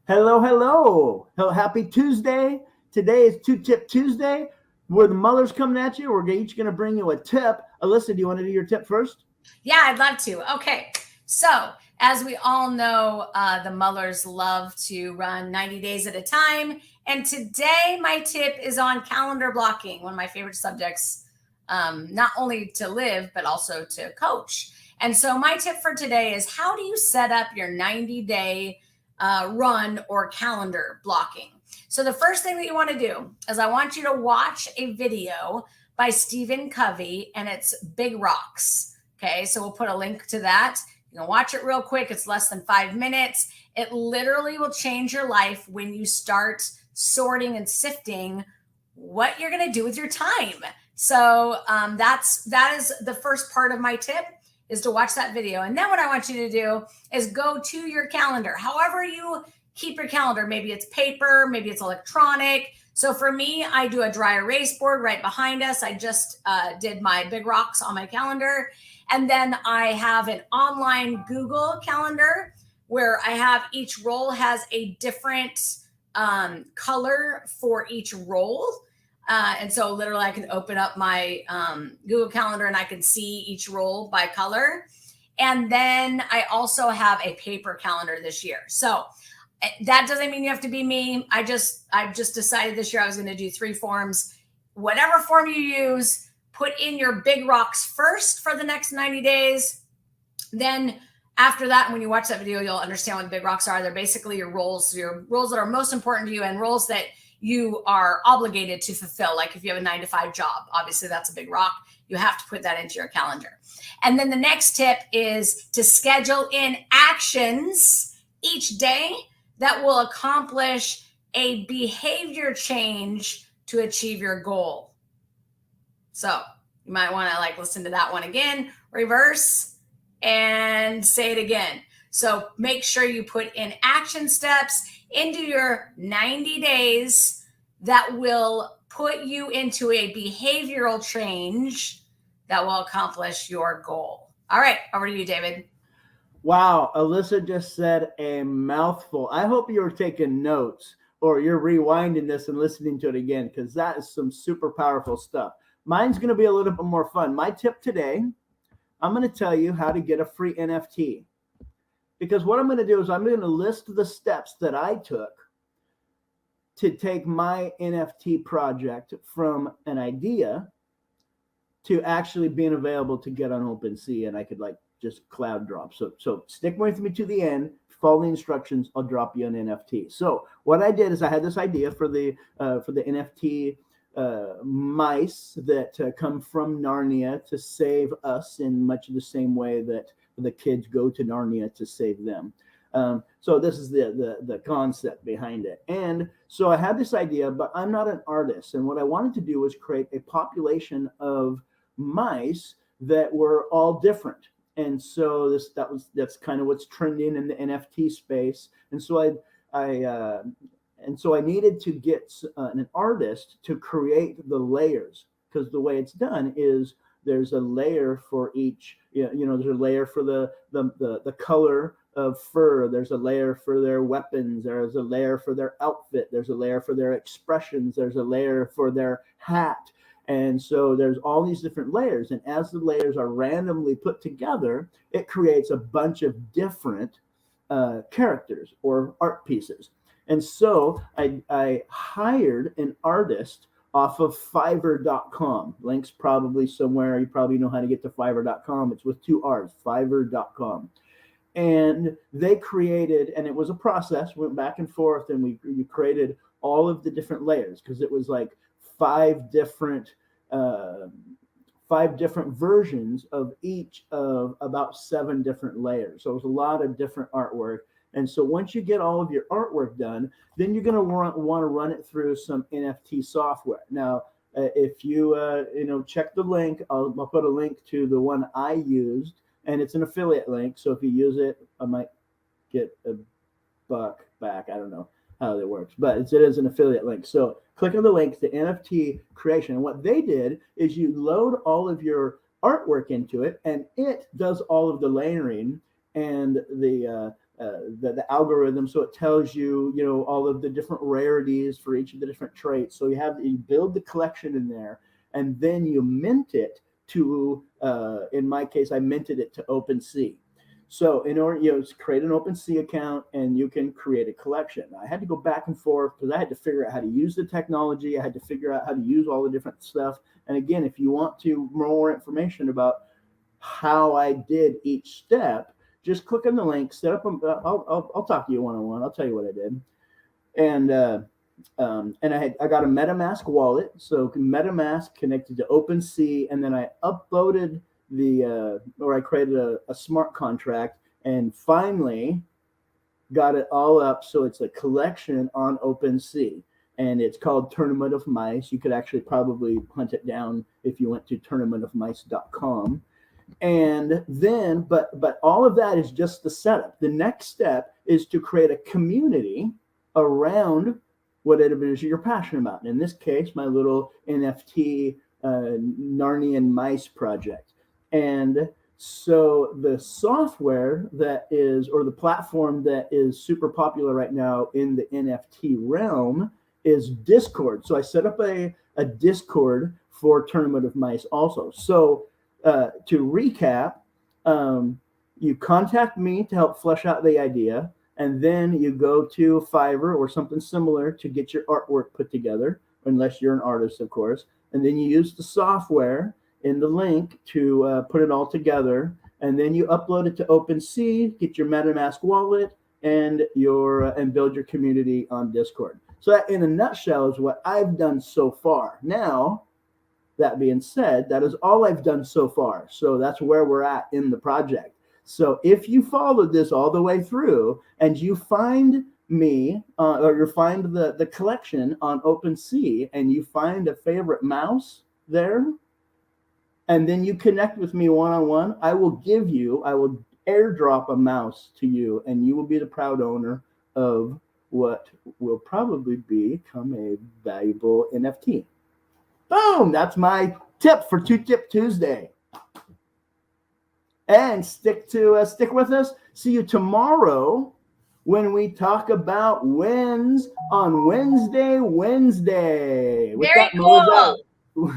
Hello, hello. Happy Tuesday. Today is Two Tip Tuesday. Where the Muller's coming at you. We're each going to bring you a tip. Alyssa, do you want to do your tip first? Yeah, I'd love to. Okay. So, as we all know, the Mullers love to run 90 days at a time. And today, my tip is on calendar blocking, one of my favorite subjects, not only to live, but also to coach. And so, my tip for today is how do you set up your 90-day run or calendar blocking? So, the first thing that you want to do is I want you to watch a video by Stephen Covey, and it's Big Rocks. Okay, so we'll put a link to that. You can watch it real quick. It's less than 5 minutes. It literally will change your life when you start sorting and sifting what you're going to do with your time. So that is the first part of my tip is to watch that video. And then what I want you to do is go to your calendar. However you keep your calendar, maybe it's paper, maybe it's electronic. So for me, I do a dry erase board right behind us. I just did my Big Rocks on my calendar. And then I have an online Google calendar where I have each role has a different color for each role. And so literally I can open up my Google calendar and I can see each role by color. And then I also have a paper calendar this year. So that doesn't mean you have to be me. I've just decided this year I was going to do 3 forms. Whatever form you use, put in your Big Rocks first for the next 90 days. Then after that, when you watch that video, you'll understand what the Big Rocks are. They're basically your roles that are most important to you and roles that you are obligated to fulfill. Like if you have a 9 to 5 job, obviously that's a big rock. You have to put that into your calendar. And then the next tip is to schedule in actions each day that will accomplish a behavior change to achieve your goal. So you might want to listen to that one again, reverse, and say it again. So make sure you put in action steps into your 90 days that will put you into a behavioral change that will accomplish your goal. All right, over to you, David. Wow, Alyssa just said a mouthful. I hope you're taking notes or you're rewinding this and listening to it again because that is some super powerful stuff. Mine's going to be a little bit more fun. My tip today, I'm going to tell you how to get a free NFT. Because what I'm going to do is I'm going to list the steps that I took to take my NFT project from an idea to actually being available to get on OpenSea, and I could just cloud drop. So stick with me to the end. Follow the instructions. I'll drop you an NFT. So what I did is I had this idea for the NFT mice that come from Narnia to save us in much of the same way that the kids go to Narnia to save them. So this is the concept behind it. And so I had this idea, but I'm not an artist. And what I wanted to do was create a population of mice that were all different. And so that's kind of what's trending in the NFT space. And so I needed to get an artist to create the layers because the way it's done is there's a layer for each. There's a layer for the color of fur. There's a layer for their weapons. There's a layer for their outfit. There's a layer for their expressions. There's a layer for their hat. And so there's all these different layers. And as the layers are randomly put together, it creates a bunch of different characters or art pieces. And so I hired an artist off of Fiverr.com. Links probably somewhere. You probably know how to get to Fiverr.com. It's with 2 R's, Fiverr.com. And they created, and it was a process, went back and forth, and we created all of the different layers because it was like five different uh, versions of each of about 7 different layers. So it was a lot of different artwork. And so once you get all of your artwork done, then you're going to want to run it through some NFT software. Now, if you check the link, I'll put a link to the one I used, and it's an affiliate link. So if you use it, I might get a buck back. I don't know how that works, but it is an affiliate link. So click on the link to NFT creation. And what they did is you load all of your artwork into it, and it does all of the layering and the algorithm, so it tells you, you know, all of the different rarities for each of the different traits. So you build the collection in there, and then you mint it to, in my case, I minted it to OpenSea. So in order, you know, to create an OpenSea account and you can create a collection. I had to go back and forth because I had to figure out how to use the technology. I had to figure out how to use all the different stuff. And again, if you want to more information about how I did each step, just click on the link, set up. I'll talk to you one-on-one. I'll tell you what I did. And I got a MetaMask wallet. So MetaMask connected to OpenSea, and then I uploaded I created a smart contract, and finally got it all up. So it's a collection on OpenSea, and it's called Tournament of Mice. You could actually probably hunt it down if you went to tournamentofmice.com. And then, but all of that is just the setup. The next step is to create a community around what it is you're passionate about. And in this case, my little NFT Narnian mice project. And so the software that is, or the platform that is super popular right now in the NFT realm is Discord. So I set up a Discord for Tournament of Mice also. So to recap, you contact me to help flesh out the idea, and then you go to Fiverr or something similar to get your artwork put together, unless you're an artist, of course. And then you use the software in the link to put it all together, and then you upload it to OpenSea, get your MetaMask wallet, and build your community on Discord. So that, in a nutshell, is what I've done so far. Now, that being said, that is all I've done so far. So that's where we're at in the project. So if you followed this all the way through and you find me or you find the collection on OpenSea and you find a favorite mouse there, and then you connect with me one-on-one, I will airdrop a mouse to you, and you will be the proud owner of what will probably become a valuable NFT. Boom! That's my tip for Two Tip Tuesday. And stick with us. See you tomorrow when we talk about wins on Wednesday. Very cool. Woo!